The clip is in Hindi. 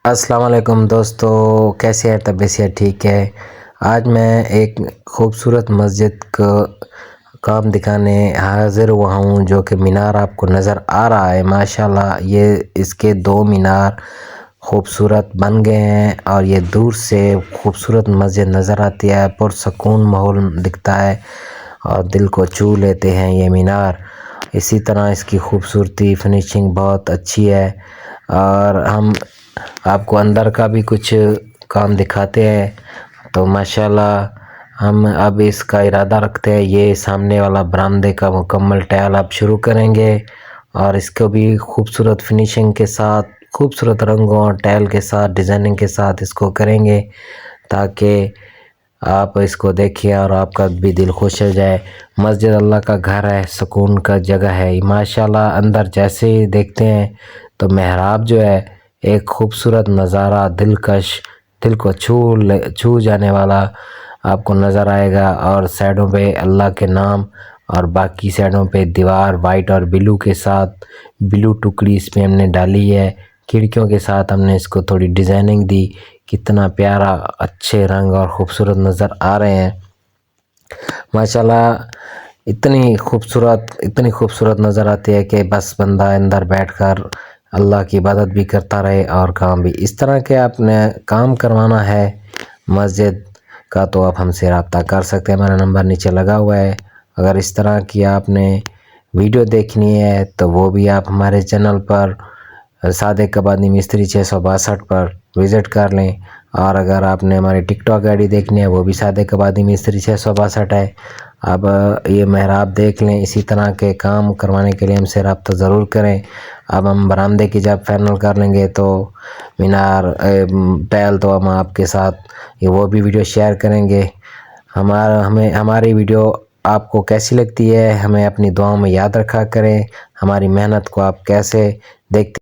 अस्सलाम वालेकुम दोस्तों, कैसे हैं? तबीयत से ठीक है। आज मैं एक खूबसूरत मस्जिद का काम दिखाने हाज़िर हुआ हूँ, जो कि मीनार आपको नज़र आ रहा है। माशाल्लाह ये इसके 2 मीनार खूबसूरत बन गए हैं और ये दूर से खूबसूरत मस्जिद नज़र आती है। पुरसकून माहौल दिखता है और दिल को छू लेते हैं ये मीनार। इसी तरह इसकी खूबसूरती फिनिशिंग बहुत अच्छी है और हम आपको अंदर का भी कुछ काम दिखाते हैं। तो माशाल्लाह हम अब इसका इरादा रखते हैं, ये सामने वाला बरामदे का मुकम्मल टाइल अब शुरू करेंगे और इसको भी खूबसूरत फिनिशिंग के साथ, खूबसूरत रंगों और टाइल के साथ, डिज़ाइनिंग के साथ इसको करेंगे ताकि आप इसको देखिए और आपका भी दिल खुश हो जाए। मस्जिद अल्लाह का घर है, सुकून का जगह है। माशाल्लाह अंदर जैसे ही देखते हैं तो मेहराब जो है एक खूबसूरत नज़ारा, दिलकश, दिल को छू जाने वाला आपको नज़र आएगा और साइडों पे अल्लाह के नाम और बाकी साइडों पे दीवार वाइट और ब्लू के साथ, ब्लू टुकड़ी इसमें हमने डाली है। खिड़कियों के साथ हमने इसको थोड़ी डिज़ाइनिंग दी। कितना प्यारा, अच्छे रंग और ख़ूबसूरत नज़र आ रहे हैं। माशाल्लाह इतनी खूबसूरत नज़र आती है कि बस बंदा अंदर बैठकर अल्लाह की इबादत भी करता रहे और काम भी। इस तरह के आपने काम करवाना है मस्जिद का तो आप हमसे रब्ता कर सकते हैं, हमारा नंबर नीचे लगा हुआ है। अगर इस तरह की आपने वीडियो देखनी है तो वो भी आप हमारे चैनल पर सादिक कबानी मिस्त्री 662 पर विज़िट कर लें। और अगर आपने हमारी टिकटॉक आईडी देखनी है वो भी सादिक कबानी मिस्त्री 662 है। अब ये मेहराब देख लें। इसी तरह के काम करवाने के लिए हमसे रब्ता ज़रूर करें। अब हम बरामदे की जब फाइनल कर लेंगे तो मीनार टाइल तो हम आपके साथ ये वो भी वीडियो शेयर करेंगे। हमारी वीडियो आपको कैसी लगती है हमें अपनी दुआओं में याद रखा करें। हमारी मेहनत को आप कैसे देखते